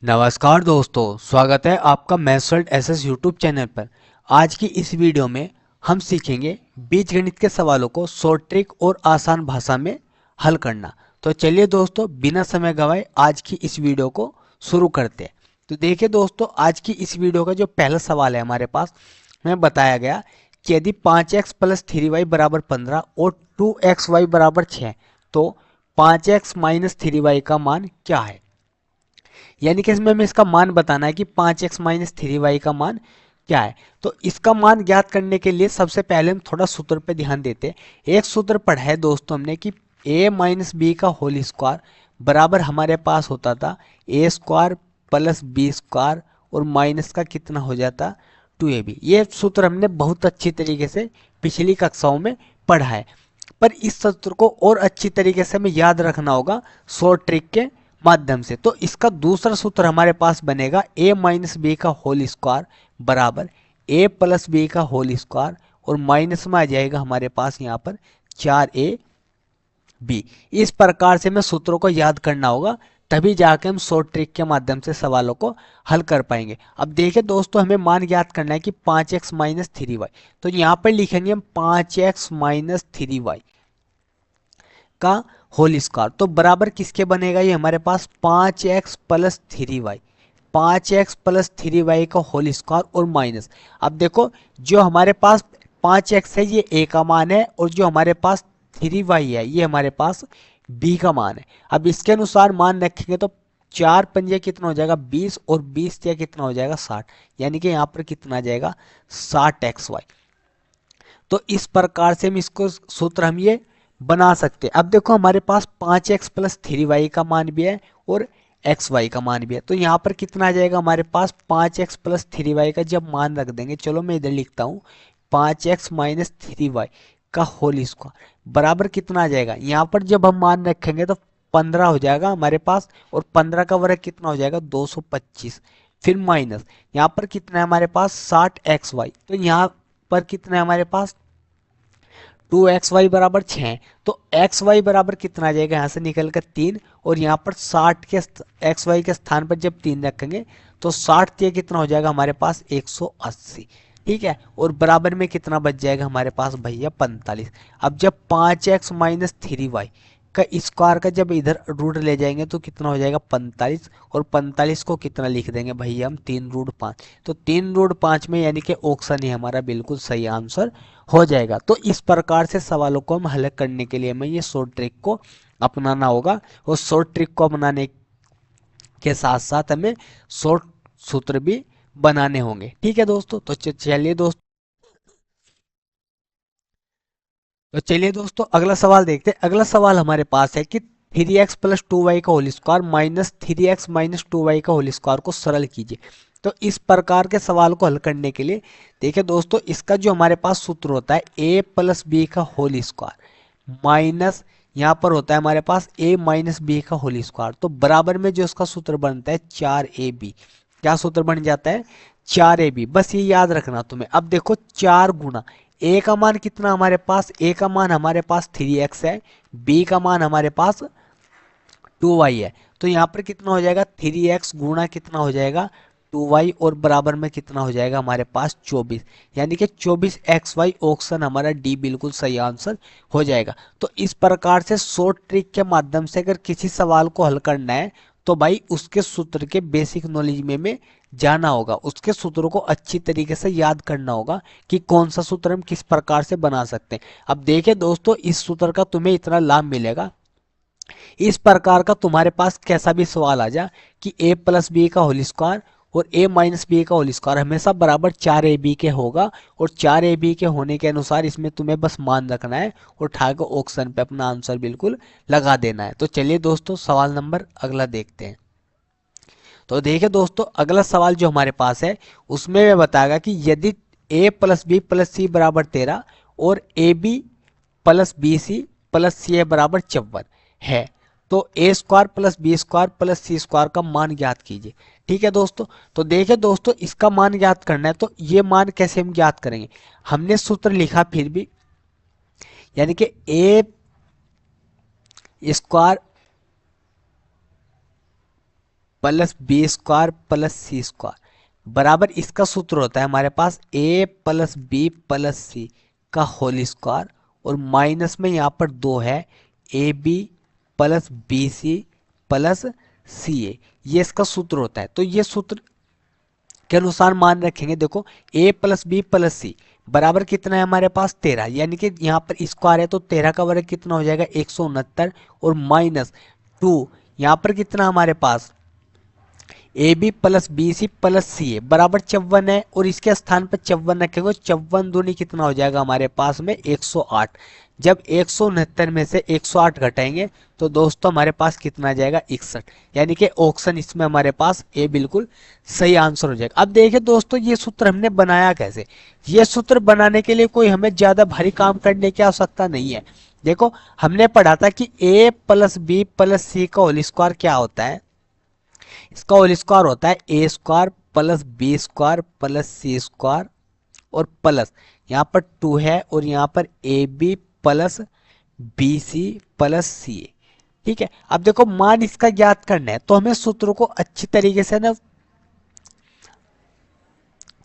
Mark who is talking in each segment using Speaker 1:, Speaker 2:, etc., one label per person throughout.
Speaker 1: नमस्कार दोस्तों, स्वागत है आपका मैथ्स एसएस यूट्यूब चैनल पर। आज की इस वीडियो में हम सीखेंगे बीजगणित के सवालों को शॉर्ट ट्रिक और आसान भाषा में हल करना। तो चलिए दोस्तों, बिना समय गवाए आज की इस वीडियो को शुरू करते हैं। तो देखिए दोस्तों, आज की इस वीडियो का जो पहला सवाल है हमारे पास, हमें बताया गया कि यदि 5x प्लस 3y बराबर 15 और 2xy बराबर 6, तो 5x माइनस 3y का मान क्या है। यानी कि इसमें हमें इसका मान बताना है कि 5x माइनस 3y का मान क्या है। तो इसका मान ज्ञात करने के लिए सबसे पहले हम थोड़ा सूत्र पे ध्यान देते हैं। एक सूत्र पढ़ा है दोस्तों हमने कि a माइनस बी का होल स्क्वायर बराबर हमारे पास होता था a square plus B square और माइनस का कितना हो जाता 2ab। ये सूत्र हमने बहुत अच्छी तरीके से पिछली कक्षाओं में पढ़ा है, पर इस सूत्र को और अच्छी तरीके से हमें याद रखना होगा शॉर्ट ट्रिक के माध्यम से। तो इसका दूसरा सूत्र हमारे पास बनेगा a माइनस बी का होल स्क्वायर बराबर a प्लस बी का होल स्क्वायर और माइनस में आ जाएगा हमारे पास यहाँ पर 4ab। इस प्रकार से हमें सूत्रों को याद करना होगा, तभी जाके हम शॉर्ट ट्रिक के माध्यम से सवालों को हल कर पाएंगे। अब देखिए दोस्तों, हमें मान ज्ञात करना है कि 5x माइनस 3y। तो यहाँ पर लिखेंगे हम 5x माइनस 3y का होल स्क्वायर। तो बराबर किसके बनेगा, ये हमारे पास 5x plus 3y, 5x plus 3y का होल स्क्वायर और माइनस। अब देखो, जो हमारे पास 5x है ये a का मान है और जो हमारे पास 3y है ये हमारे पास b का मान है। अब इसके अनुसार मान रखेंगे तो 4 पंजे कितना हो जाएगा 20 और 20 या कितना हो जाएगा 60, यानी कि यहाँ पर कितना आ जाएगा 60xy। तो इस प्रकार से हम इसको सूत्र हम ये बना सकते हैं। अब देखो, हमारे पास 5x प्लस 3y का मान भी है और xy का मान भी है। तो यहाँ पर कितना आ जाएगा हमारे पास 5x प्लस 3y का जब मान रख देंगे, चलो मैं इधर लिखता हूँ 5x माइनस 3y का होल स्क्वायर बराबर कितना आ जाएगा। यहाँ पर जब हम मान रखेंगे तो 15 हो जाएगा हमारे पास और 15 का वर्ग कितना हो जाएगा 225, फिर माइनस यहाँ पर कितना है हमारे पास 60xy। तो यहाँ पर कितना है हमारे पास 2xy बराबर 6। तो xy बराबर कितना आ जाएगा, यहाँ से निकल कर 3 और यहाँ पर 60 के xy के स्थान पर जब 3 रखेंगे तो 60 ये कितना हो जाएगा हमारे पास 180। ठीक है, और बराबर में कितना बच जाएगा हमारे पास भैया 45। अब जब 5x माइनस 3y का स्क्वायर का जब इधर रूट ले जाएंगे तो कितना हो जाएगा 45, और 45 को कितना लिख देंगे भैया हम 3√5। तो 3√5 में यानी कि ऑप्शन ही हमारा बिल्कुल सही आंसर हो जाएगा। तो इस प्रकार से सवालों को हम हल करने के लिए हमें ये शॉर्ट ट्रिक को अपनाना होगा और शॉर्ट ट्रिक को अपनाने के साथ साथ हमें शॉर्ट सूत्र भी बनाने होंगे। ठीक है दोस्तों, तो चलिए दोस्तों अगला सवाल देखते हैं। अगला सवाल हमारे पास है कि 3x प्लस 2y का whole square minus 3x minus 2y का होल स्क्वायर को सरल कीजिए। तो इस प्रकार के सवाल को हल करने के लिए देखिए दोस्तों, इसका जो हमारे पास सूत्र होता है a प्लस बी का होल स्क्वायर माइनस यहाँ पर होता है हमारे पास a माइनस बी का होल स्क्वायर। तो बराबर में जो इसका सूत्र बनता है 4ab। क्या सूत्र बन जाता है 4ab, बस ये याद रखना तुम्हें। अब देखो 4 गुना a का मान कितना हमारे पास, a का मान हमारे पास 3x है, b का मान हमारे पास 2y है। तो यहाँ पर कितना हो जाएगा 3x गुणा कितना हो जाएगा 2y और बराबर में कितना हो जाएगा हमारे पास 24, यानी कि 24xy ऑप्शन हमारा डी बिल्कुल सही आंसर हो जाएगा। तो इस प्रकार से शॉर्ट ट्रिक के माध्यम से अगर किसी सवाल को हल करना है तो भाई उसके सूत्र के बेसिक नॉलेज में जाना होगा, उसके सूत्रों को अच्छी तरीके से याद करना होगा कि कौन सा सूत्र हम किस प्रकार से बना सकते हैं। अब देखिए दोस्तों, इस सूत्र का तुम्हें इतना लाभ मिलेगा, इस प्रकार का तुम्हारे पास कैसा भी सवाल आ जा कि a प्लस बी का होल स्क्वायर और a माइनस बी का होल स्क्वायर हमेशा बराबर 4ab के होगा, और 4ab के होने के अनुसार इसमें तुम्हें बस मान रखना है और उठा के ऑप्शन पे अपना आंसर बिल्कुल लगा देना है। तो चलिए दोस्तों, सवाल नंबर अगला देखते हैं। तो देखिए दोस्तों, अगला सवाल जो हमारे पास है उसमें मैं बताएगा कि यदि a plus B plus C बराबर 13 और A B plus B C plus C बराबर 54 है, तो A square plus B square plus C square का मान ज्ञात कीजिए। ठीक है दोस्तों, तो देखिए दोस्तों, इसका मान ज्ञात करना है तो ये मान कैसे हम ज्ञात करेंगे। हमने सूत्र लिखा फिर भी, यानी कि A square plus B square plus C square बराबर इसका सूत्र होता है हमारे पास A plus B plus C का होल स्क्वायर और माइनस में यहाँ पर 2 है A B plus B C plus C A, ये इसका सूत्र होता है। तो ये सूत्र के अनुसार मान रखेंगे। देखो a plus B plus C बराबर कितना है हमारे पास 13, यानी कि यहाँ पर स्क्वायर है तो 13 का वर्ग कितना हो जाएगा 169 और माइनस 2 यहाँ पर कितना हमारे पास A B plus B C plus C A बराबर 54 है और इसके स्थान पर 54 रखेंगे। 54 दूनी कितना हो जाएगा हमारे पास में 108। जब 169 में से 108 घटाएंगे तो दोस्तों हमारे पास कितना आ जाएगा 61, यानी कि ऑप्शन इसमें हमारे पास ए बिल्कुल सही आंसर हो जाएगा। अब देखिए दोस्तों ये सूत्र हमने बनाया कैसे। ये सूत्र बनाने के लिए कोई हमें ज्यादा भारी काम करने की आवश्यकता नहीं है। देखो हमने पढ़ा था कि ए प्लस बी प्लस सी का होल स्क्वायर क्या होता है, इसका होल स्क्वायर होता है A square plus B square plus C square और प्लस यहाँ पर 2 है और यहाँ पर A B plus B C plus C A. ठीक है, अब देखो मान इसका ज्ञात करना है तो हमें सूत्रों को अच्छी तरीके से ना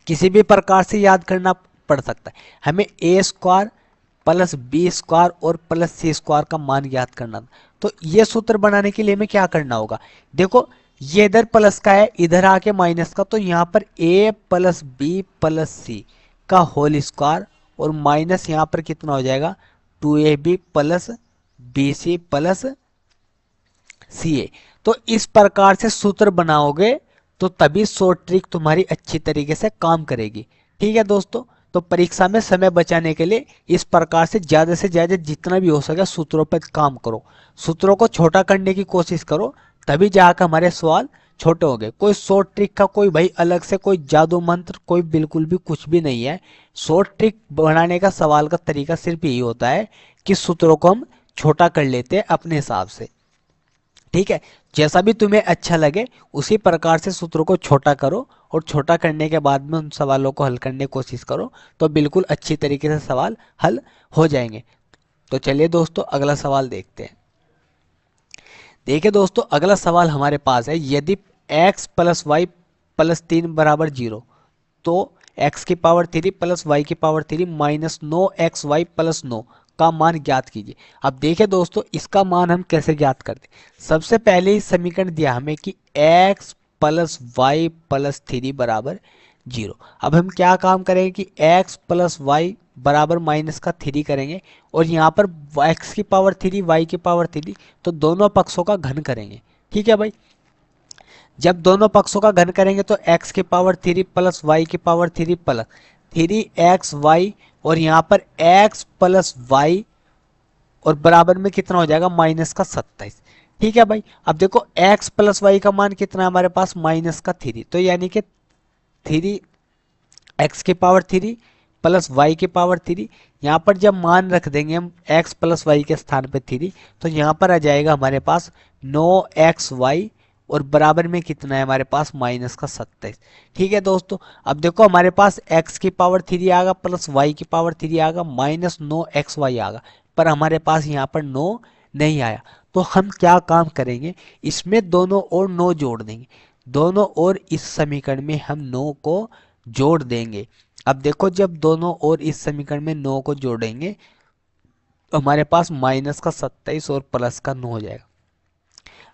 Speaker 1: किसी भी प्रकार से याद करना पड़ सकता है। हमें ए स्क्वायर प्लस बी स्क्वायर और प्लस सी स्क्वायर का मान ज्ञात करना, तो ये सूत्र बनाने के लिए हमें क्या करना होगा। देखो ये इधर प्लस का है इधर आके माइनस का, तो यहाँ पर a plus B plus C का होल स्क्वायर और माइनस यहाँ पर कितना हो जाएगा 2ab plus B C plus C A. तो इस प्रकार से सूत्र बनाओगे तो तभी शॉर्ट ट्रिक तुम्हारी अच्छी तरीके से काम करेगी। ठीक है दोस्तों, तो परीक्षा में समय बचाने के लिए इस प्रकार से ज्यादा जितना भी हो सके सूत्रों पर काम करो, सूत्रों को छोटा करने की कोशिश करो, तभी जाकर हमारे सवाल छोटे हो गए। कोई शॉर्ट ट्रिक का कोई भाई अलग से कोई जादू मंत्र कोई बिल्कुल भी कुछ भी नहीं है। शॉर्ट ट्रिक बनाने का सवाल का तरीका सिर्फ यही होता है कि सूत्रों को हम छोटा कर लेते हैं अपने हिसाब से। ठीक है, जैसा भी तुम्हें अच्छा लगे उसी प्रकार से सूत्रों को छोटा करो और छोटा करने के बाद में उन सवालों को हल करने की कोशिश करो, तो बिल्कुल अच्छी तरीके से सवाल हल हो जाएंगे। तो चलिए दोस्तों अगला सवाल देखते हैं। देखिए दोस्तों अगला सवाल हमारे पास है, यदि x प्लस वाई प्लस 3 बराबर 0 तो x की पावर 3 प्लस वाई की पावर 3 माइनस 9xy प्लस 9 का मान ज्ञात कीजिए। अब देखिए दोस्तों इसका मान हम कैसे ज्ञात करते हैं। सबसे पहले ही समीकरण दिया हमें कि x प्लस वाई प्लस 3 बराबर 0। अब हम क्या काम करेंगे कि x प्लस वाई बराबर माइनस का 3 करेंगे और यहाँ पर x की पावर 3 y की पावर 3, तो दोनों पक्षों का घन करेंगे। ठीक है भाई, जब दोनों पक्षों का घन करेंगे तो x की पावर 3 प्लस वाई की पावर 3 प्लस 3xy और यहाँ पर x प्लस वाई और बराबर में कितना हो जाएगा माइनस का 27। ठीक है भाई, अब देखो x प्लस वाई का मान कितना है हमारे पास माइनस का 3, तो यानी कि 3x की पावर 3 प्लस वाई की पावर 3, यहाँ पर जब मान रख देंगे हम x प्लस वाई के स्थान पे 3, तो यहाँ पर आ जाएगा हमारे पास 9xy और बराबर में कितना है हमारे पास माइनस का 27। ठीक है दोस्तों, अब देखो हमारे पास x की पावर 3 आएगा प्लस y की पावर 3 आएगा माइनस 9xy आएगा, पर हमारे पास यहाँ पर 9 नहीं आया। तो हम क्या काम करेंगे, इसमें दोनों ओर 9 जोड़ देंगे, दोनों ओर इस समीकरण में हम 9 को जोड़ देंगे। अब देखो जब दोनों ओर इस समीकरण में 9 को जोड़ेंगे तो हमारे पास माइनस का 27 और प्लस का 9 हो जाएगा।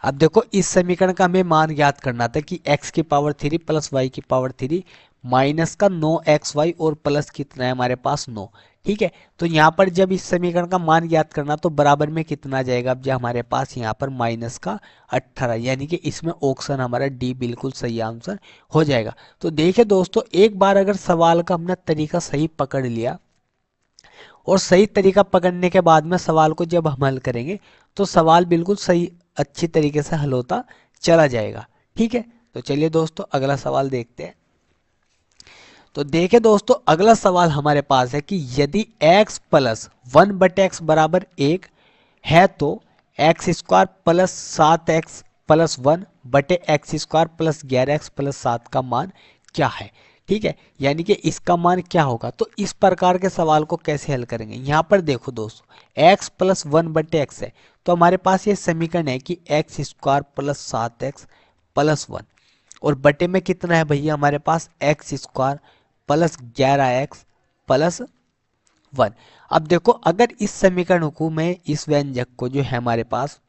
Speaker 1: अब देखो इस समीकरण का हमें मान ज्ञात करना था कि x की पावर 3 प्लस वाई की पावर 3 माइनस का 9xy और प्लस कितना है हमारे पास 9। ठीक है, तो यहाँ पर जब इस समीकरण का मान ज्ञात करना तो बराबर में कितना आ जाएगा, अब जब हमारे पास यहाँ पर माइनस का 18, यानी कि इसमें ऑप्शन हमारा डी बिल्कुल सही आंसर हो जाएगा। तो देखिए दोस्तों एक बार अगर सवाल का हमने तरीका सही पकड़ लिया और सही तरीका पकड़ने के बाद में सवाल को जब हम हल करेंगे तो सवाल बिल्कुल सही अच्छी तरीके से हल होता चला जाएगा। ठीक है, तो चलिए दोस्तों अगला सवाल देखते हैं। तो देखिए दोस्तों अगला सवाल हमारे पास है कि यदि x प्लस 1/x बराबर 1 है तो x square plus 7x plus 1 बटे x square plus 11x plus 7 का मान क्या है। ठीक है, यानी कि इसका मान क्या होगा। तो इस प्रकार के सवाल को कैसे हल करेंगे, यहाँ पर देखो दोस्तों x प्लस 1/x है तो हमारे पास ये समीकरण है कि x square plus 7x plus 1 और बटे में कितना है भैया हमारे पास X square plus 11x plus 1। अब देखो अगर इस समीकरण को मैं इस व्यंजक को जो है हमारे पास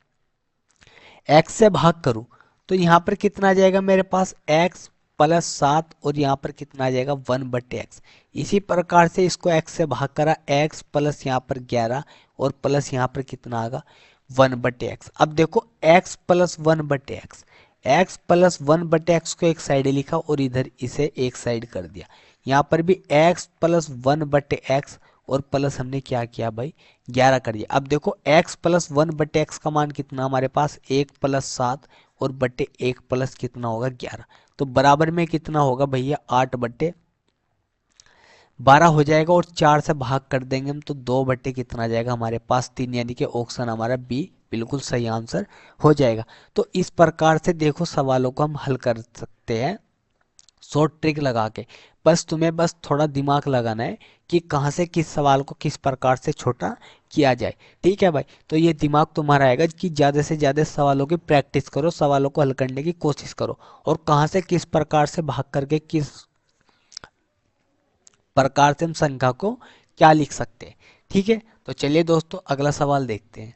Speaker 1: x से भाग करूं तो यहाँ पर कितना आ जाएगा मेरे पास x प्लस 7 और यहाँ पर कितना आ जाएगा 1 बटे एक्स। इसी प्रकार से इसको x से भाग करा x प्लस यहाँ पर 11 और प्लस यहाँ पर कितना आएगा 1 बटे एक्स। अब देखो x प्लस 1 बटे एक्स, x प्लस 1 बटे एक्स को एक साइड लिखा और इधर इसे एक साइड कर दिया। यहाँ पर भी x प्लस 1 बटे एक्स और प्लस हमने क्या किया भाई 11 कर दिया। अब देखो x प्लस 1 बटे एक्स का मान कितना हमारे पास 1 प्लस 7 और बटे 1 प्लस कितना होगा 11, तो बराबर में कितना होगा भैया 8 बटे 12 हो जाएगा और 4 से भाग कर देंगे हम तो 2 बटे कितना आ जाएगा हमारे पास 3, यानी कि ऑप्शन हमारा बी बिल्कुल सही आंसर हो जाएगा। तो इस प्रकार से देखो सवालों को हम हल कर सकते हैं शॉर्ट ट्रिक लगा के। बस थोड़ा दिमाग लगाना है कि कहाँ से किस सवाल को किस प्रकार से छोटा किया जाए। ठीक है भाई, तो ये दिमाग तुम्हारा आएगा कि ज़्यादा से ज़्यादा सवालों की प्रैक्टिस करो, सवालों को हल करने की कोशिश करो और कहाँ से किस प्रकार से भाग करके किस प्रकार से हम संख्या को क्या लिख सकते हैं। ठीक है, तो चलिए दोस्तों अगला सवाल देखते हैं।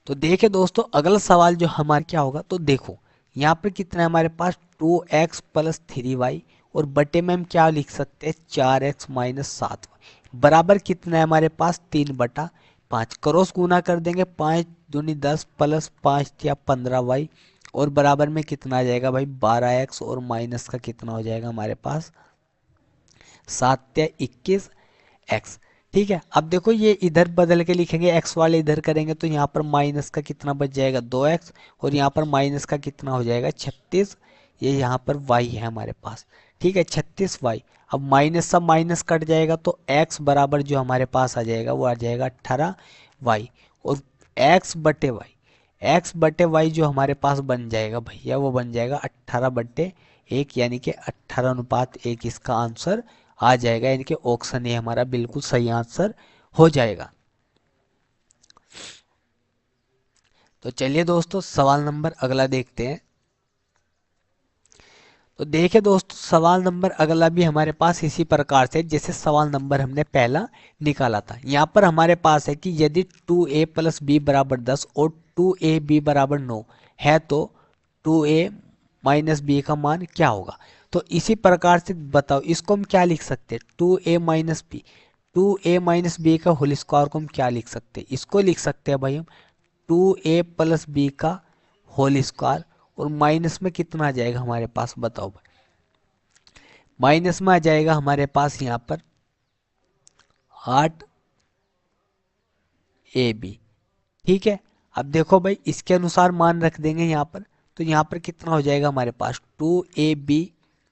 Speaker 1: तो देखिए दोस्तों अगला सवाल जो हमारा क्या होगा, तो देखो यहाँ पर कितना है हमारे पास 2x प्लस 3y और बटे में हम क्या लिख सकते हैं 4x माइनस 7y बराबर कितना है हमारे पास 3 बटा 5। क्रॉस गुना कर देंगे 5 दूनी 10 प्लस 5 या 15y और बराबर में कितना आ जाएगा भाई 12x और माइनस का कितना हो जाएगा हमारे पास 7 या 21x। ठीक है, अब देखो ये इधर बदल के लिखेंगे x वाले इधर करेंगे तो यहाँ पर माइनस का कितना बच जाएगा 2x और यहाँ पर माइनस का कितना हो जाएगा 36, ये यहाँ पर y है हमारे पास। ठीक है 36y। अब माइनस सब माइनस कट जाएगा तो x बराबर जो हमारे पास आ जाएगा वो आ जाएगा 18y और x बटे y जो हमारे पास बन जाएगा भैया वो बन जाएगा 18 बटे 1 यानी कि 18:1 इसका आंसर आ जाएगा, यानी कि ऑप्शन ए हमारा बिल्कुल सही आंसर हो जाएगा। तो चलिए दोस्तों सवाल नंबर अगला देखते हैं। तो देखिए दोस्तों सवाल नंबर अगला भी हमारे पास इसी प्रकार से जैसे सवाल नंबर हमने पहला निकाला था। यहाँ पर हमारे पास है कि यदि 2a प्लस बी बराबर 10 और 2ab बराबर 9 है तो 2a माइनस बी का मान क्या होगा। तो इसी प्रकार से बताओ इसको हम क्या लिख सकते हैं 2a minus B, 2a minus B का होल स्क्वायर को हम क्या लिख सकते हैं, इसको लिख सकते हैं भाई हम 2a प्लस बी का होल स्क्वायर और माइनस में कितना आ जाएगा हमारे पास बताओ भाई, माइनस में आ जाएगा हमारे पास यहाँ पर 8ab। ठीक है, अब देखो भाई इसके अनुसार मान रख देंगे यहाँ पर, तो यहाँ पर कितना हो जाएगा हमारे पास 2ab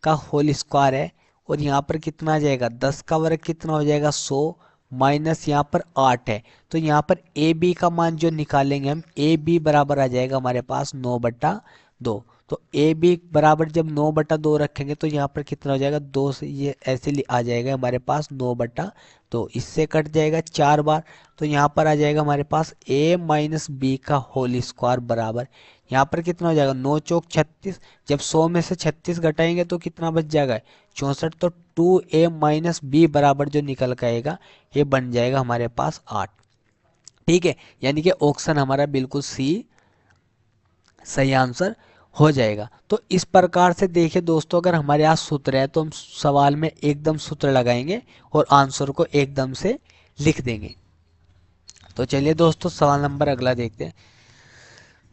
Speaker 1: का होल स्क्वायर है और यहाँ पर कितना आ जाएगा 10 का वर्ग कितना हो जाएगा 100 माइनस यहाँ पर 8 है तो यहाँ पर ए बी का मान जो निकालेंगे हम ए बी बराबर आ जाएगा हमारे पास 9/2। तो ए बी बराबर जब 9/2 रखेंगे तो यहाँ पर कितना हो जाएगा 2 से ये ऐसे आ जाएगा हमारे पास 9/2, इससे कट जाएगा 4 बार तो यहाँ पर आ जाएगा हमारे पास a माइनस बी का होल स्क्वायर बराबर यहाँ पर कितना हो जाएगा 9 चौक 36, जब 100 में से 36 घटाएंगे तो कितना बच जाएगा 64, तो 2a माइनस बी बराबर जो निकल के आएगा ये बन जाएगा हमारे पास 8। ठीक है, यानी कि ऑप्शन हमारा बिल्कुल सी सही आंसर हो जाएगा। तो इस प्रकार से देखिए दोस्तों अगर हमारे यहाँ सूत्र है तो हम सवाल में एकदम सूत्र लगाएंगे और आंसर को एकदम से लिख देंगे। तो चलिए दोस्तों सवाल नंबर अगला देखते हैं।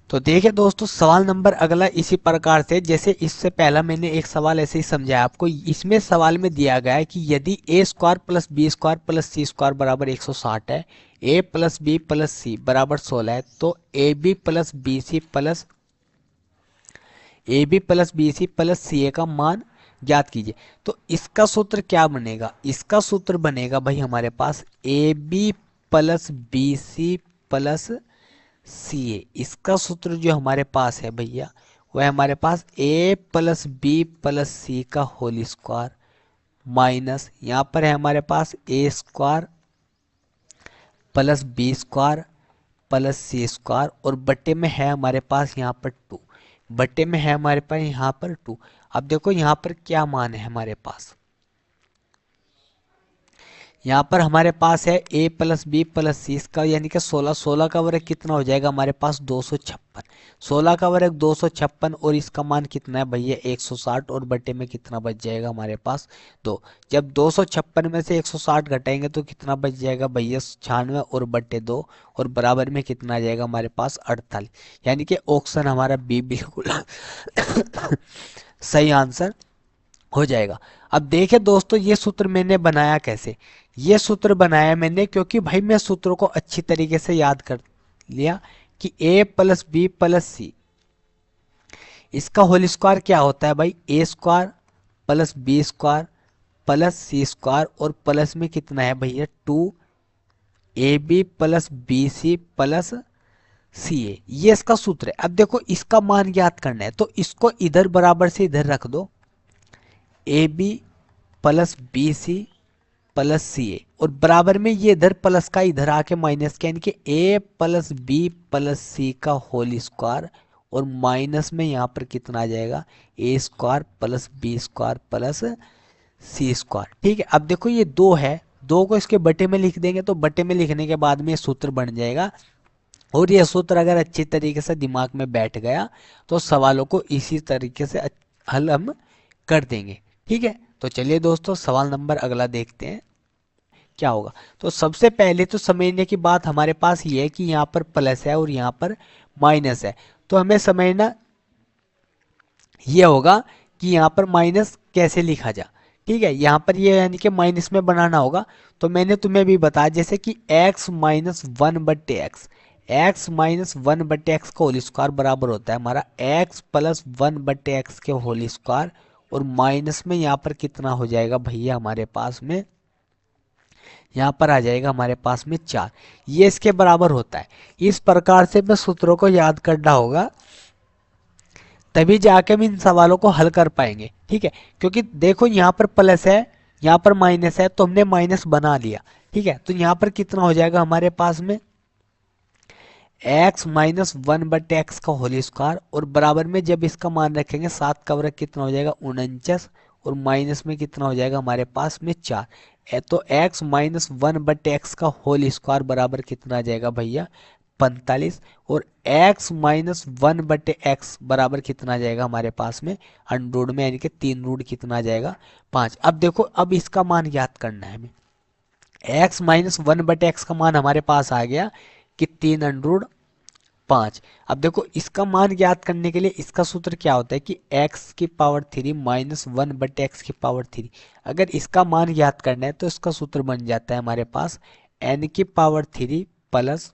Speaker 1: तो देखिए दोस्तों सवाल नंबर अगला इसी प्रकार से जैसे इससे पहला मैंने एक सवाल ऐसे ही समझाया आपको। इसमें सवाल में दिया गया है कि यदि A square plus B square plus C square बराबर 160 है, A plus B plus C बराबर 16 है, तो A B plus B C plus C A का मान ज्ञात कीजिए। तो इसका सूत्र क्या बनेगा, इसका सूत्र बनेगा भाई हमारे पास A B plus B C plus C A. इसका सूत्र जो हमारे पास है भैया वह हमारे पास A plus B plus C का होल स्क्वायर माइनस यहाँ पर है हमारे पास A square plus B square plus C square और बटे में है हमारे पास यहाँ पर 2। बटे में है हमारे पास यहाँ पर 2। अब देखो यहाँ पर क्या मान है हमारे पास, यहाँ पर हमारे पास है a plus B plus C, इसका यानी कि 16, 16 का वर्ग कितना हो जाएगा हमारे पास 256, 16 का वर्ग 256 और इसका मान कितना है भैया 160 और बटे में कितना बच जाएगा हमारे पास 2। जब 256 में से 160 घटाएंगे तो कितना बच जाएगा भैया 96 और बटे 2 और बराबर में कितना आ जाएगा हमारे पास 48, यानी कि ऑप्शन हमारा बी बिल्कुल सही आंसर हो जाएगा। अब देखिए दोस्तों ये सूत्र मैंने बनाया कैसे, ये सूत्र बनाया मैंने क्योंकि भाई मैं सूत्रों को अच्छी तरीके से याद कर लिया कि a plus B plus C, इसका होल स्क्वायर क्या होता है भाई a square plus B square plus C square और प्लस में कितना है भैया 2ab plus B C plus C A, ये इसका सूत्र है। अब देखो इसका मान ज्ञात करना है तो इसको इधर बराबर से इधर रख दो, A B plus B C plus C A और बराबर में ये इधर प्लस का इधर आके माइनस का, यानी कि ए प्लस बी प्लस सी का होल स्क्वायर और माइनस में यहाँ पर कितना आ जाएगा A square plus B square plus C square. ठीक है, अब देखो ये 2 है, 2 को इसके बटे में लिख देंगे तो बटे में लिखने के बाद में ये सूत्र बन जाएगा और ये सूत्र अगर अच्छी तरीके से दिमाग में बैठ गया तो सवालों को इसी तरीके से हल हम कर देंगे। ठीक है, तो चलिए दोस्तों सवाल नंबर अगला देखते हैं क्या होगा। तो सबसे पहले तो समझने की बात हमारे पास ये है कि यहाँ पर प्लस है और यहाँ पर माइनस है, तो हमें समझना ये होगा कि यहाँ पर माइनस कैसे लिखा जा। ठीक है, यहाँ पर ये यानी कि माइनस में बनाना होगा, तो मैंने तुम्हें भी बताया जैसे कि x minus 1/x, x minus 1/x का होल स्क्वायर बराबर होता है हमारा x प्लस 1/x के होल स्क्वायर और माइनस में यहाँ पर कितना हो जाएगा भैया हमारे पास में, यहाँ पर आ जाएगा हमारे पास में 4, ये इसके बराबर होता है। इस प्रकार से मैं सूत्रों को याद करना होगा तभी जाके हम इन सवालों को हल कर पाएंगे। ठीक है, क्योंकि देखो यहाँ पर प्लस है यहाँ पर माइनस है तो हमने माइनस बना लिया। ठीक है, तो यहाँ पर कितना हो जाएगा हमारे पास में x माइनस 1/x का होल स्क्वायर और बराबर में जब इसका मान रखेंगे 7 का वर्ग कितना हो जाएगा 49 और माइनस में कितना हो जाएगा हमारे पास में 4, तो x माइनस 1/x का होल स्क्वायर बराबर कितना आ जाएगा भैया 45 और x माइनस 1/x बराबर कितना आ जाएगा हमारे पास में अंडर में, यानी कि 3 रूट कितना आ जाएगा 5। अब देखो अब इसका मान ज्ञात करना है हमें, x माइनस 1/x का मान हमारे पास आ गया कि 3√5। अब देखो इसका मान ज्ञात करने के लिए इसका सूत्र क्या होता है कि x की पावर 3 माइनस 1/x की पावर 3, अगर इसका मान ज्ञात करना है तो इसका सूत्र बन जाता है हमारे पास n की पावर 3 प्लस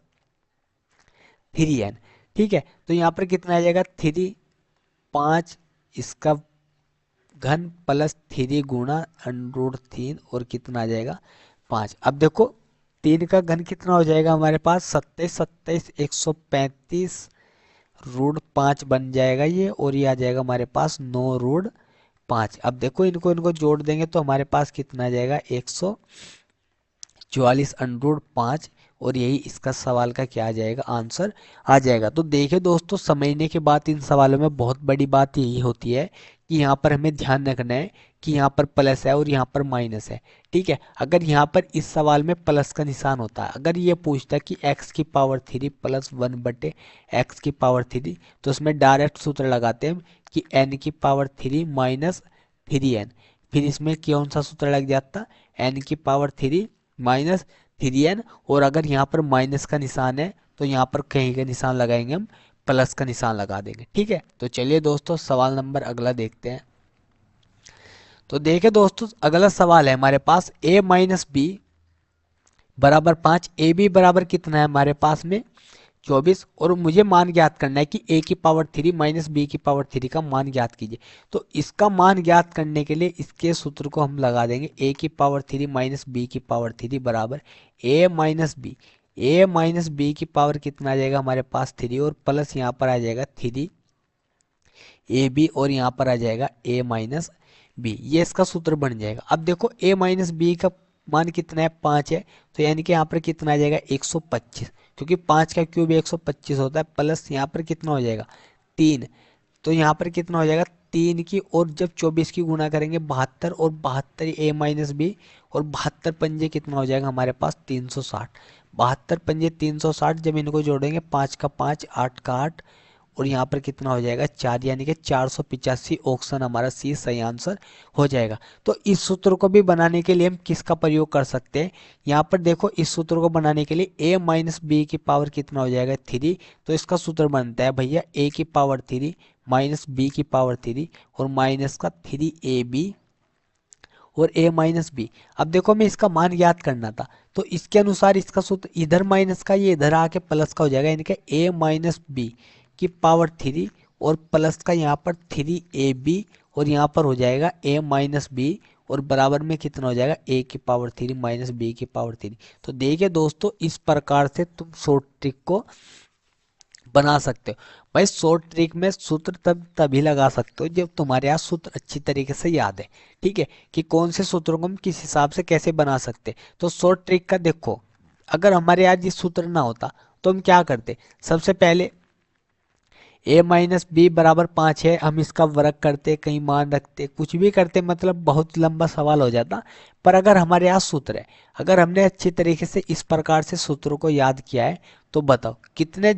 Speaker 1: 3n। ठीक है, तो यहाँ पर कितना आ जाएगा 3 5 इसका घन प्लस 3 गुणा √3 और कितना आ जाएगा 5। अब देखो 3 का घन कितना हो जाएगा हमारे पास 27, 27 135 √5 बन जाएगा ये और ये आ जाएगा हमारे पास 9√5। अब देखो इनको इनको जोड़ देंगे तो हमारे पास कितना आ जाएगा 144 √5 और यही इसका सवाल का क्या आ जाएगा आंसर आ जाएगा। तो देखिए दोस्तों समझने के बाद इन सवालों में बहुत बड़ी बात यही होती है कि यहाँ पर हमें ध्यान रखना है कि यहाँ पर प्लस है और यहाँ पर माइनस है। ठीक है, अगर यहाँ पर इस सवाल में प्लस का निशान होता है, अगर ये पूछता है कि x की पावर 3 प्लस 1/x की पावर 3 तो उसमें डायरेक्ट सूत्र लगाते हैं कि n की पावर 3 माइनस 3n, फिर इसमें कौन सा सूत्र लग जाता n की पावर 3 माइनस 3n और अगर यहाँ पर माइनस का निशान है तो यहाँ पर कहीं का निशान लगाएंगे हम प्लस का निशान लगा देंगे। ठीक है, तो चलिए दोस्तों सवाल नंबर अगला देखते हैं। तो देखिए दोस्तों अगला सवाल है हमारे पास a माइनस बी बराबर 5, ए बी बराबर कितना है हमारे पास में 24 और मुझे मान ज्ञात करना है कि a की पावर 3 माइनस बी की पावर 3 का मान ज्ञात कीजिए। तो इसका मान ज्ञात करने के लिए इसके सूत्र को हम लगा देंगे a की पावर 3 माइनस बी की पावर 3 बराबर a minus B, a minus B की पावर कितना आ जाएगा हमारे पास 3 और प्लस यहाँ पर आ जाएगा 3 ए बी और यहाँ पर आ जाएगा a माइनस बी, ये इसका सूत्र बन जाएगा। अब देखो a माइनस बी का मान कितना है 5 है, तो यानी कि यहाँ पर कितना आ जाएगा 125, क्योंकि 5 का क्यूब 125 होता है, प्लस यहाँ पर कितना हो जाएगा 3, तो यहाँ पर कितना हो जाएगा 3 की, और जब 24 की गुणा करेंगे 72, और 72 a माइनस बी, और 72 पंजे कितना हो जाएगा हमारे पास 360। 72 पंजे 360, जब इनको जोड़ेंगे 5 का 5, 8 का 8, और यहाँ पर कितना हो जाएगा 4, यानी कि 485। ऑप्शन हमारा सी सही आंसर हो जाएगा। तो इस सूत्र को भी बनाने के लिए हम किसका प्रयोग कर सकते हैं, यहाँ पर देखो इस सूत्र को बनाने के लिए a माइनस बी की पावर कितना हो जाएगा 3। तो इसका सूत्र बनता है भैया a की पावर 3 माइनस बी की पावर 3 और माइनस का 3ab और a माइनस बी। अब देखो मैं इसका मान याद करना था, तो इसके अनुसार इसका सूत्र इधर माइनस का, ये इधर आके प्लस का हो जाएगा, यानी कि a माइनस बी की पावर 3 और प्लस का यहाँ पर 3ab, और यहाँ पर हो जाएगा a माइनस बी, और बराबर में कितना हो जाएगा a की पावर 3 माइनस बी की पावर 3। तो देखिए दोस्तों, इस प्रकार से तुम शॉर्ट ट्रिक को बना सकते हो। भाई शॉर्ट ट्रिक में सूत्र तभी लगा सकते हो जब तुम्हारे यहाँ सूत्र अच्छी तरीके से याद है, ठीक है, कि कौन से सूत्रों को हम किस हिसाब से कैसे बना सकते हैं। तो शॉर्ट ट्रिक का देखो, अगर हमारे यहाँ ये सूत्र ना होता तो हम क्या करते, सबसे पहले a माइनस बी बराबर 5 है, हम इसका वर्ग करते, कहीं मान रखते, कुछ भी करते, मतलब बहुत लंबा सवाल हो जाता। पर अगर हमारे यहाँ सूत्र है, अगर हमने अच्छी तरीके से इस प्रकार से सूत्रों को याद किया है, तो बताओ कितने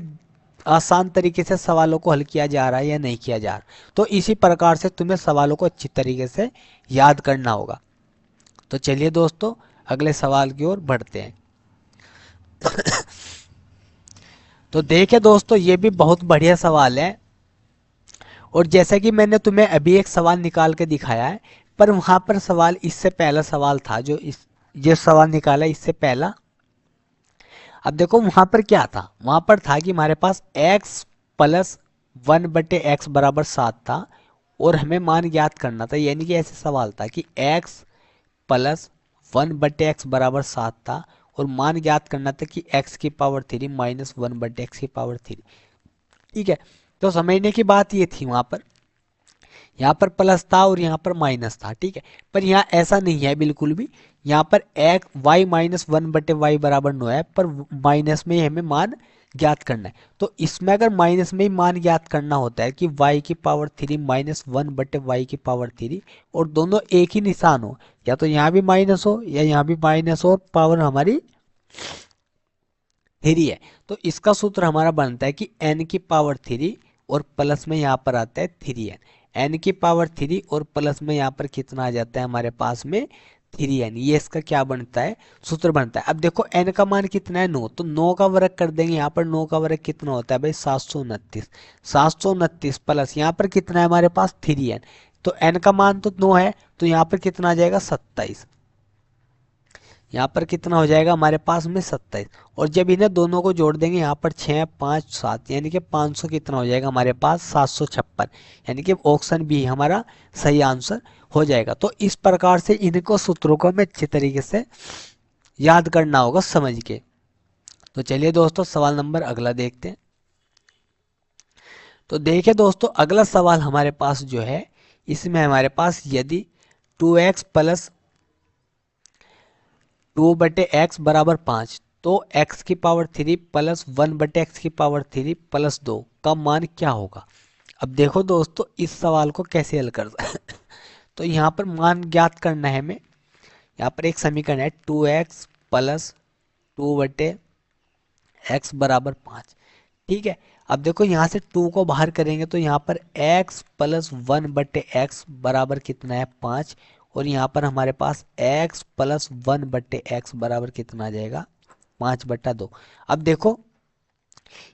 Speaker 1: आसान तरीके से सवालों को हल किया जा रहा है या नहीं किया जा रहा। तो इसी प्रकार से तुम्हें सवालों को अच्छी तरीके से याद करना होगा। तो चलिए दोस्तों, अगले सवाल की ओर बढ़ते हैं। तो देखिए दोस्तों, ये भी बहुत बढ़िया सवाल है, और जैसा कि मैंने तुम्हें अभी एक सवाल निकाल के दिखाया है, पर वहां पर सवाल इससे पहला सवाल था, जो ये सवाल निकाला इससे पहला। अब देखो वहां पर क्या था, वहां पर था कि हमारे पास x प्लस 1/x बराबर 7 था, और हमें मान ज्ञात करना था, यानी कि ऐसे सवाल था कि x प्लस 1/x बराबर 7 था, और मान ज्ञात करना था कि x की पावर 3 माइनस 1/x की पावर 3। ठीक है, तो समझने की बात ये थी, वहां पर यहाँ पर प्लस था और यहाँ पर माइनस था, ठीक है, पर यहाँ ऐसा नहीं है बिल्कुल भी। यहाँ पर एक y माइनस 1/y बराबर 9 है, पर माइनस में ही हमें मान ज्ञात करना है। तो इसमें अगर माइनस में ही मान ज्ञात करना होता है कि y की पावर 3 माइनस 1/y की पावर 3, और दोनों एक ही निशान हो, या तो यहाँ भी माइनस हो या यहाँ भी माइनस हो, पावर हमारी 3 है, तो इसका सूत्र हमारा बनता है कि n की पावर 3 और प्लस में यहाँ पर आता है 3n। n की पावर 3 और प्लस में यहाँ पर कितना आ जाता है हमारे पास में 3n। ये इसका क्या बनता है, सूत्र बनता है। अब देखो n का मान कितना है 9, तो 9 का वर्ग कर देंगे, यहाँ पर 9 का वर्ग कितना होता है भाई 729। 729 प्लस यहाँ पर कितना है हमारे पास 3n, तो n का मान तो 9 है, तो यहाँ पर कितना आ जाएगा 27। यहाँ पर कितना हो जाएगा हमारे पास में 27, और जब इन्हें दोनों को जोड़ देंगे यहाँ पर 6 5 7, यानी कि 500 कितना हो जाएगा हमारे पास 756, यानी कि ऑप्शन बी हमारा सही आंसर हो जाएगा। तो इस प्रकार से इनको सूत्रों को हमें अच्छे तरीके से याद करना होगा समझ के। तो चलिए दोस्तों, सवाल नंबर अगला देखते हैं। तो देखिए दोस्तों, अगला सवाल हमारे पास जो है, इसमें हमारे पास यदि 2x प्लस 2/x बराबर 5, तो x की पावर 3 प्लस 1/x की पावर 3 प्लस 2 का मान क्या होगा। अब देखो दोस्तों, इस सवाल को कैसे हल कर तो यहाँ पर मान ज्ञात करना है हमें। यहाँ पर एक समीकरण है 2x प्लस 2/x बराबर 5, ठीक है। अब देखो यहाँ से 2 को बाहर करेंगे तो यहाँ पर x प्लस 1/x बराबर कितना है 5, और यहाँ पर हमारे पास x प्लस 1/x बराबर कितना आ जाएगा 5/2। अब देखो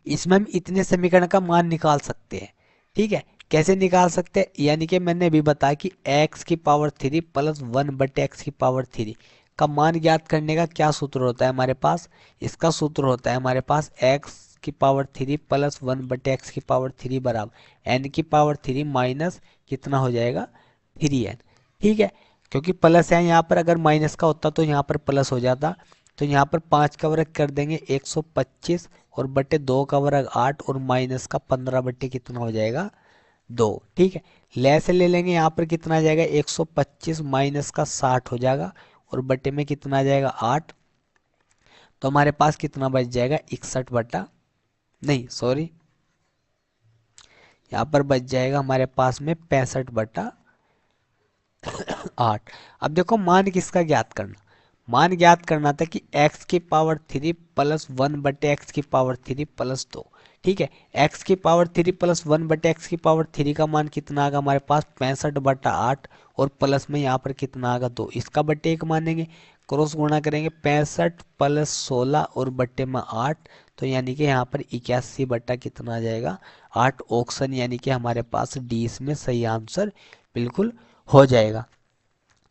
Speaker 1: इसमें हम इतने समीकरण का मान निकाल सकते हैं, ठीक है। कैसे निकाल सकते हैं, यानी कि मैंने अभी बताया कि x की पावर 3 प्लस 1/x की पावर 3 का मान ज्ञात करने का क्या सूत्र होता है हमारे पास। इसका सूत्र होता है हमारे पास x की पावर 3 प्लस 1/x की पावर 3 बराबर n की पावर 3 माइनस कितना हो जाएगा 3n, ठीक है। क्योंकि प्लस है यहाँ पर, अगर माइनस का होता तो यहाँ पर प्लस हो जाता। तो यहाँ पर 5 का वर्ग कर देंगे 125, और बटे 2 का वर्ग 8, और माइनस का 15 बटे कितना हो जाएगा 2, ठीक है। ले से ले लेंगे, यहाँ पर कितना आ जाएगा 125 माइनस का 60 हो जाएगा, और बटे में कितना आ जाएगा 8। तो हमारे पास कितना बच जाएगा 61 बटा, नहीं सॉरी, यहाँ पर बच जाएगा हमारे पास में 65/8। अब देखो मान किसका ज्ञात करना, मान ज्ञात करना था कि x की पावर 3 प्लस 1/x की पावर 3 प्लस 2। ठीक है, x की पावर 3 प्लस 1/x की पावर 3 का मान कितना आएगा हमारे पास 65/8, और प्लस में यहाँ पर कितना आएगा 2, इसका बट्टे 1 मानेंगे, क्रॉस गुणा करेंगे 65 प्लस 16 और बट्टे में 8, तो यानी कि यहाँ पर 81 बट्टा कितना आ जाएगा 8। ऑप्शन यानी कि हमारे पास डी इसमें सही आंसर बिल्कुल हो जाएगा।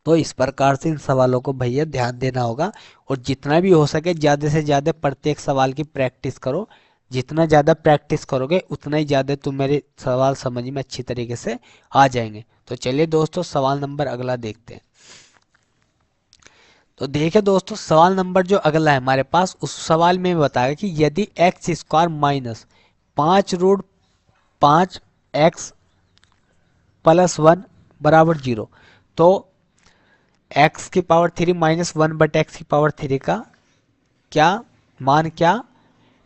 Speaker 1: तो इस प्रकार से इन सवालों को भैया ध्यान देना होगा, और जितना भी हो सके ज़्यादा से ज़्यादा प्रत्येक सवाल की प्रैक्टिस करो। जितना ज़्यादा प्रैक्टिस करोगे उतना ही ज़्यादा तुम मेरे सवाल समझ में अच्छी तरीके से आ जाएंगे। तो चलिए दोस्तों सवाल नंबर अगला देखते हैं। तो देखिए दोस्तों सवाल नंबर जो अगला है हमारे पास, उस सवाल में बताया कि यदि x square minus 5√5x plus 1 बराबर 0, तो x की पावर 3 माइनस 1/x की पावर 3 का क्या मान क्या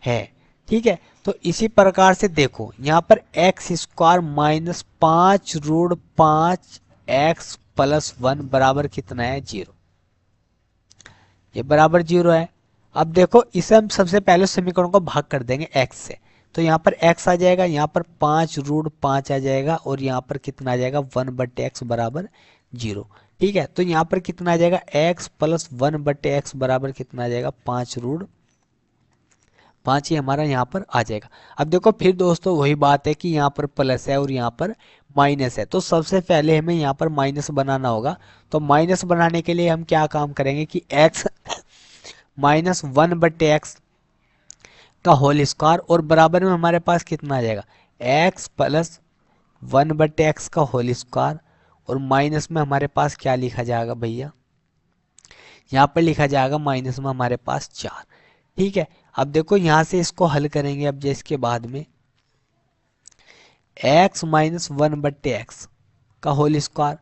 Speaker 1: है। ठीक है, तो इसी प्रकार से देखो यहाँ पर x square minus 5√5x plus 1 बराबर कितना है 0, ये बराबर 0 है। अब देखो इसे हम सबसे पहले समीकरण को भाग कर देंगे x से, तो यहाँ पर x आ जाएगा, यहाँ पर 5√5 आ जाएगा, और यहाँ पर कितना आ जाएगा 1/x बराबर 0। ठीक है, तो यहाँ पर कितना आ जाएगा x प्लस 1/x बराबर कितना आ जाएगा 5√5 ही हमारा यहाँ पर आ जाएगा। अब देखो फिर दोस्तों वही बात है कि यहाँ पर प्लस है और यहाँ पर माइनस है, तो सबसे पहले हमें यहाँ पर माइनस बनाना होगा। तो माइनस बनाने के लिए हम क्या काम करेंगे कि x माइनस 1/x का होल स्क्वायर, और बराबर में हमारे पास कितना आ जाएगा x प्लस 1/x का होल स्क्वायर, और माइनस में हमारे पास क्या लिखा जाएगा भैया, यहाँ पर लिखा जाएगा माइनस में हमारे पास 4। ठीक है, अब देखो यहाँ से इसको हल करेंगे, अब जिसके बाद में x माइनस 1/x का होल स्क्वायर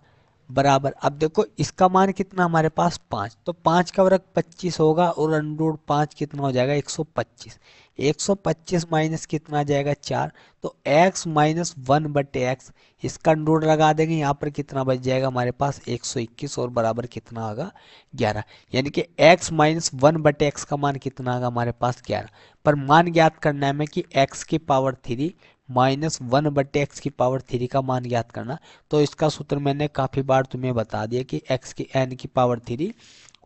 Speaker 1: बराबर, अब देखो इसका मान कितना हमारे पास 5, तो 5 का वर्ग 25 होगा, और अंडर 5 कितना हो जाएगा 125। 125 माइनस कितना आ जाएगा 4, तो x माइनस 1/x इसका अंडर लगा देंगे, यहाँ पर कितना बच जाएगा हमारे पास 121, और बराबर कितना आएगा 11। यानी कि x माइनस 1/x का मान कितना आएगा हमारे पास 11। पर मान ज्ञात करना है हमें कि x की पावर 3 माइनस 1/x की पावर 3 का मान ज्ञात करना। तो इसका सूत्र मैंने काफ़ी बार तुम्हें बता दिया कि x की n की पावर 3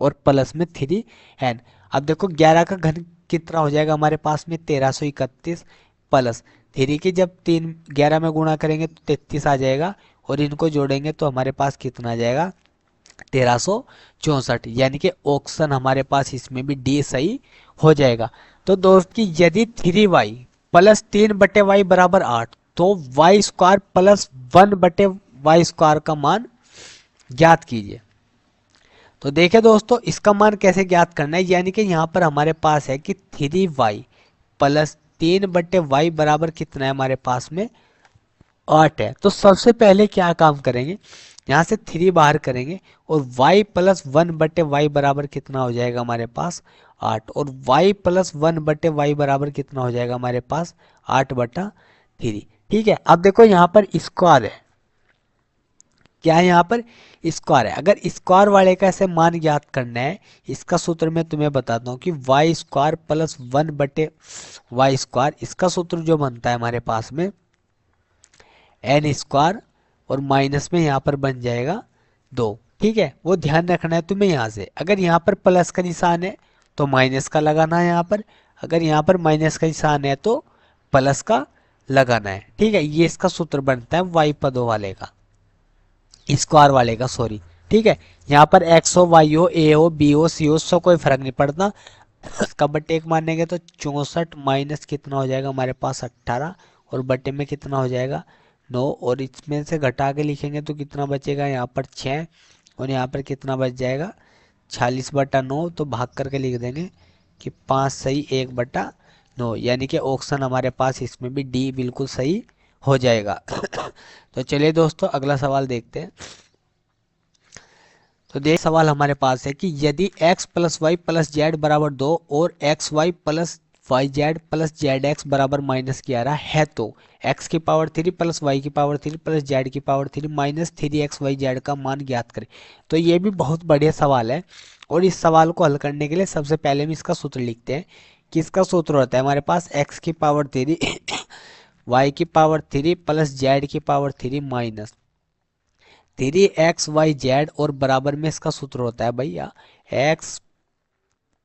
Speaker 1: और प्लस में 3n। अब देखो 11 का घन कितना हो जाएगा हमारे पास में 1331, प्लस 3 की जब 11 में गुणा करेंगे तो 33 आ जाएगा, और इनको जोड़ेंगे तो हमारे पास कितना आ जाएगा 1364। यानी कि ऑप्शन हमारे पास इसमें भी डी सही हो जाएगा। तो दोस्त की यदि 3y प्लस 3/y बराबर 8, तो Y square plus 1/y square का मान ज्ञात कीजिए। तो देखिए दोस्तों इसका मान कैसे ज्ञात करना है, यानी कि यहाँ पर हमारे पास है कि 3y प्लस 3/y बराबर कितना है हमारे पास में 8 है। तो सबसे पहले क्या काम करेंगे, यहाँ से 3 बाहर करेंगे, और y प्लस 1/y बराबर कितना हो जाएगा हमारे पास 8, और y प्लस 1/y बराबर कितना हो जाएगा हमारे पास 8/3। ठीक है, अब देखो यहाँ पर स्क्वायर है, क्या है यहाँ पर स्क्वायर है। अगर स्क्वायर वाले का ऐसे मान ज्ञात करना है, इसका सूत्र मैं तुम्हें बताता हूँ कि Y square plus 1/y square, इसका सूत्र जो बनता है हमारे पास में एन स्क्वायर, और माइनस में यहाँ पर बन जाएगा 2। ठीक है, वो ध्यान रखना है तुम्हें। यहाँ से अगर यहाँ पर प्लस का निशान है तो माइनस का लगाना है यहाँ पर, अगर यहाँ पर माइनस का निशान है तो प्लस का लगाना है। ठीक है, ये इसका सूत्र बनता है वाई पदों वाले का, स्क्वायर वाले का सॉरी। ठीक है, यहाँ पर एक्स हो वाई हो ए हो बी हो सी हो उससे कोई फर्क नहीं पड़ता, इसका बट्टे 1 मानेंगे तो 64 माइनस कितना हो जाएगा हमारे पास 18, और बट्टे में कितना हो जाएगा 9, और इसमें से घटा के लिखेंगे तो कितना बचेगा यहाँ पर 6, और यहाँ पर कितना बच जाएगा 46/9। तो भाग करके लिख देंगे कि 5 सही 1/9, यानी कि ऑप्शन हमारे पास इसमें भी डी बिल्कुल सही हो जाएगा। तो चलिए दोस्तों अगला सवाल देखते हैं। तो देख सवाल हमारे पास है कि यदि x plus Y plus Z बराबर 2 और X Y plus Y Z plus Z X बराबर -11 है तो एक्स की पावर 3 प्लस वाई की पावर 3 प्लस जेड की पावर 3 माइनस 3 XY Z का मान ज्ञात करें। तो ये भी बहुत बढ़िया सवाल है और इस सवाल को हल करने के लिए सबसे पहले हम इसका सूत्र लिखते हैं कि इसका सूत्र होता है हमारे पास एक्स की पावर 3 वाई की पावर 3 प्लस जेड की पावर 3 माइनस 3XYZ और बराबर में इसका सूत्र होता है भैया X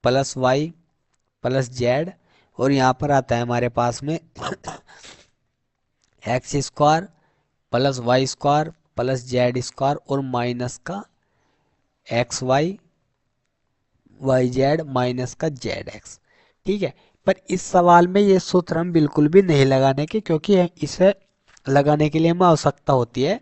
Speaker 1: plus Y plus Z और यहाँ पर आता है हमारे पास में X square plus Y square plus Z square और माइनस का XY जेड माइनस का ZX। ठीक है, पर इस सवाल में ये सूत्र हम बिल्कुल भी नहीं लगाने के, क्योंकि इसे लगाने के लिए हमें आवश्यकता होती है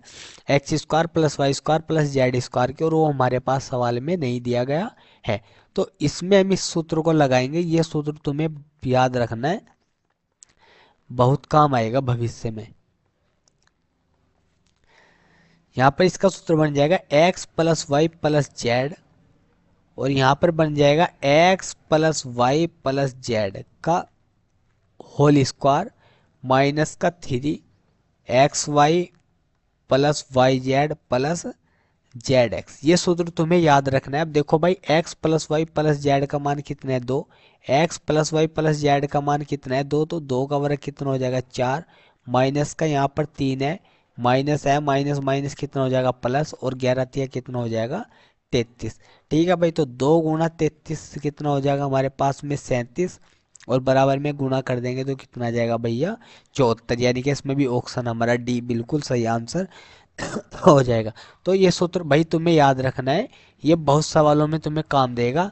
Speaker 1: X square plus Y square plus Z square की, और वो हमारे पास सवाल में नहीं दिया गया है। तो इसमें हम इस सूत्र को लगाएंगे। ये सूत्र तुम्हें याद रखना है, बहुत काम आएगा भविष्य में। यहाँ पर इसका सूत्र बन जाएगा X plus Y plus Z और यहाँ पर बन जाएगा X plus Y plus Z का होल स्क्वायर माइनस का 3XY plus YZ plus ZX। ये सूत्र तुम्हें याद रखना है। अब देखो भाई x plus Y plus Z का मान कितना है 2, x plus Y plus Z का मान कितना है 2, तो 2 का वर्ग कितना हो जाएगा 4, माइनस का यहाँ पर 3 है, माइनस है, माइनस माइनस कितना हो जाएगा प्लस, और 11 तिया कितना हो जाएगा 33। ठीक है भाई, तो 2 गुणा 33 कितना हो जाएगा हमारे पास में 37 और बराबर में गुणा कर देंगे तो कितना आ जाएगा भैया 74। यानी कि इसमें भी ऑप्शन हमारा डी बिल्कुल सही आंसर हो जाएगा। तो ये सूत्र भाई तुम्हें याद रखना है, ये बहुत सवालों में तुम्हें काम देगा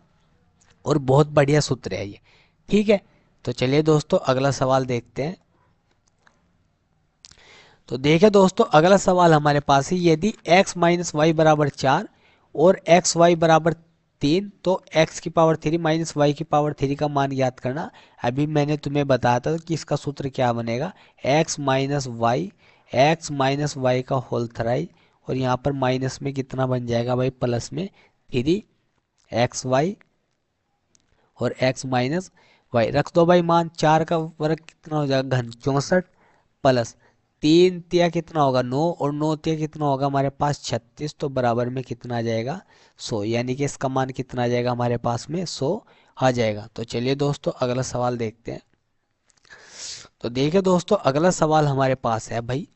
Speaker 1: और बहुत बढ़िया सूत्र है ये। ठीक है, तो चलिए दोस्तों अगला सवाल देखते हैं। तो देखिए दोस्तों अगला सवाल हमारे पास है, यदि x माइनस वाई बराबर 4 और एक्स वाई बराबर 3 तो x की पावर 3 माइनस वाई की पावर 3 का मान ज्ञात करना। अभी मैंने तुम्हें बताया था कि इसका सूत्र क्या बनेगा, x माइनस वाई का होल थ्राइज और यहाँ पर माइनस में कितना बन जाएगा भाई प्लस में 3XY और x माइनस वाई रख दो भाई मान। 4 का वर्ग कितना हो जाएगा घन 64 प्लस 3 तिया कितना होगा 9 और 9 तिया कितना होगा हमारे पास 36, तो बराबर में कितना आ जाएगा 100। यानी कि इसका मान कितना आ जाएगा हमारे पास में 100 आ जाएगा। तो चलिए दोस्तों अगला सवाल देखते हैं। तो देखिए दोस्तों अगला सवाल हमारे पास है भाई,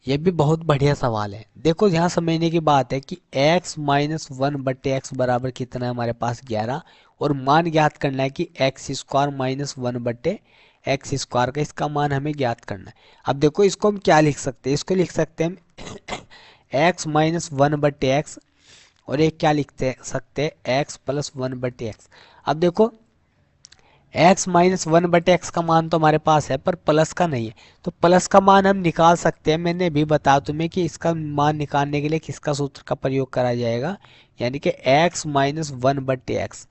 Speaker 1: ये भी बहुत बढ़िया सवाल है। देखो यहाँ समझने की बात है कि x माइनस 1/x बराबर कितना है हमारे पास 11 और मान ज्ञात करना है कि x square minus 1/x square का इसका मान हमें ज्ञात करना है। अब देखो इसको हम क्या लिख सकते हैं, इसको लिख सकते हैं हम x माइनस 1/x और एक क्या लिखते सकते हैं x प्लस 1/x। अब देखो x माइनस 1/x का मान तो हमारे पास है पर प्लस का नहीं है, तो प्लस का मान हम निकाल सकते हैं। मैंने भी बताया तुम्हें कि इसका मान निकालने के लिए किसका सूत्र का प्रयोग करा जाएगा, यानी कि x माइनस 1/x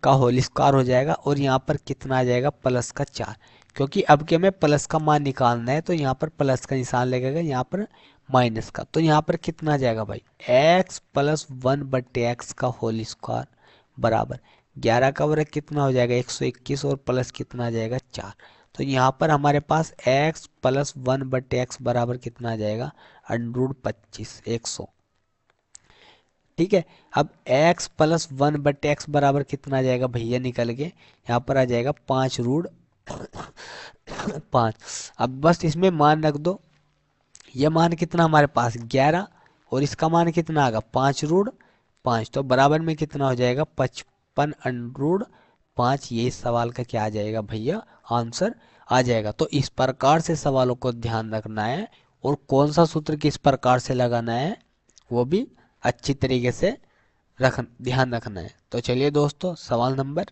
Speaker 1: का होल स्क्वायर हो जाएगा और यहाँ पर कितना आ जाएगा प्लस का 4, क्योंकि अब के हमें प्लस का मान निकालना है तो यहाँ पर प्लस का निशान लगेगा, यहाँ पर माइनस का। तो यहाँ पर कितना आ जाएगा भाई x प्लस 1/x का होल स्क्वायर बराबर 11 का वर्ग कितना हो जाएगा 121 और प्लस कितना आ जाएगा 4। तो यहाँ पर हमारे पास x प्लस 1/x बराबर कितना आ जाएगा √25 100। ठीक है, अब x प्लस 1/x बराबर कितना आ जाएगा भैया निकल के यहाँ पर आ जाएगा 5√5। अब बस इसमें मान रख दो, ये मान कितना हमारे पास 11 और इसका मान कितना आएगा 5√5, तो बराबर में कितना हो जाएगा 55√5। ये इस सवाल का क्या आ जाएगा भैया आंसर आ जाएगा। तो इस प्रकार से सवालों को ध्यान रखना है और कौन सा सूत्र किस प्रकार से लगाना है वो भी अच्छी तरीके से ध्यान रखना है। तो चलिए दोस्तों सवाल नंबर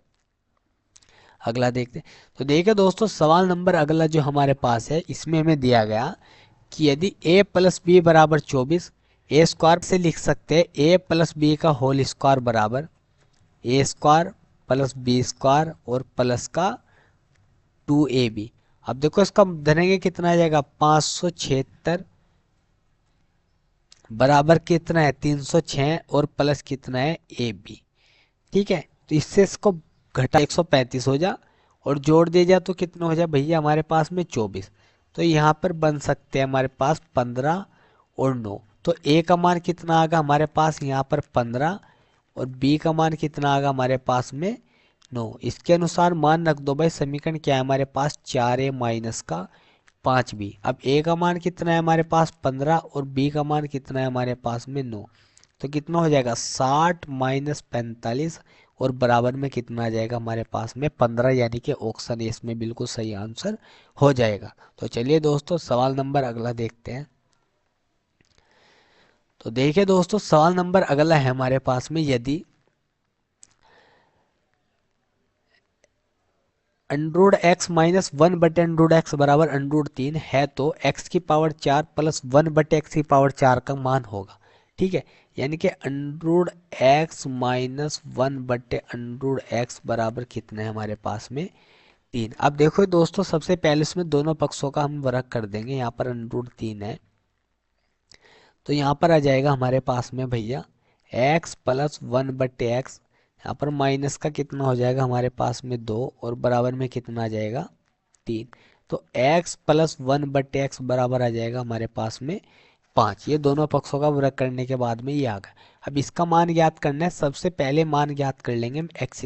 Speaker 1: अगला देखते हैं। तो देखिए दोस्तों सवाल नंबर अगला जो हमारे पास है इसमें हमें दिया गया कि यदि a प्लस बी बराबर 24, ए स्क्वायर से लिख सकते हैं a प्लस बी का होल स्क्वायर बराबर ए स्क्वायर प्लस बी स्क्वायर और प्लस का 2ab। अब देखो इसका धरेंगे कितना आ जाएगा 576 बराबर कितना है 306 और प्लस कितना है ab। ठीक है, तो इससे इसको घटा 135 हो जा और जोड़ दे जा तो कितना हो जाए भैया हमारे पास में 24। तो यहाँ पर बन सकते हैं हमारे पास 15 और 9। तो ए का मान कितना आएगा हमारे पास यहाँ पर 15 और बी का मान कितना आएगा हमारे पास में 9। इसके अनुसार मान रख दो भाई। समीकरण क्या है हमारे पास 4a माइनस का 5b। अब ए का मान कितना है हमारे पास 15 और बी का मान कितना है हमारे पास में 9। तो कितना हो जाएगा 60 माइनस 45 और बराबर में कितना आ जाएगा हमारे पास में 15, यानी कि ऑप्शन ए इसमें बिल्कुल सही आंसर हो जाएगा। तो चलिए दोस्तों सवाल नंबर अगला देखते हैं। तो देखिए दोस्तों सवाल नंबर अगला है हमारे पास में, यदि अंडरूट एक्स माइनस 1/√x बराबर √3 है तो x की पावर 4 प्लस 1/x की पावर 4 का मान होगा। ठीक है, यानी कि अंडरूट एक्स माइनस 1/√x बराबर कितना है हमारे पास में 3। अब देखो दोस्तों सबसे पहले इसमें दोनों पक्षों का हम वर्ग कर देंगे। यहाँ पर √3 है तो यहाँ पर आ जाएगा हमारे पास में भैया x प्लस 1/x, यहाँ पर माइनस का कितना हो जाएगा हमारे पास में 2 और बराबर में कितना आ जाएगा 3। तो x प्लस 1/x बराबर आ जाएगा हमारे पास में 5। ये दोनों पक्षों का वर्ग करने के बाद में ये आ गया। अब इसका मान ज्ञात करना है। सबसे पहले मान ज्ञात कर लेंगे हम एक्स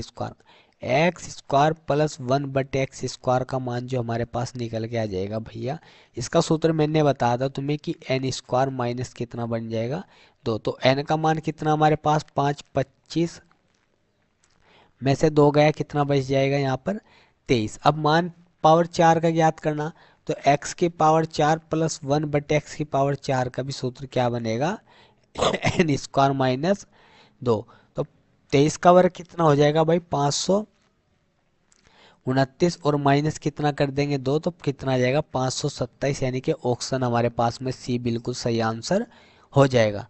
Speaker 1: स्क्वायर प्लस 1/x² का मान जो हमारे पास निकल के आ जाएगा भैया। इसका सूत्र मैंने बताया था तुम्हें कि n² माइनस कितना बन जाएगा 2। तो n का मान कितना हमारे पास 5, 25 में से 2 गया कितना बच जाएगा यहाँ पर 23। अब मान पावर 4 का ज्ञात करना, तो x की पावर 4 प्लस 1/x की पावर 4 का भी सूत्र क्या बनेगा n² माइनस 2। तो 23 का वर्ग कितना हो जाएगा भाई 529 और माइनस कितना कर देंगे 2 तो कितना आ जाएगा 527, यानी कि ऑप्शन हमारे पास में सी बिल्कुल सही आंसर हो जाएगा।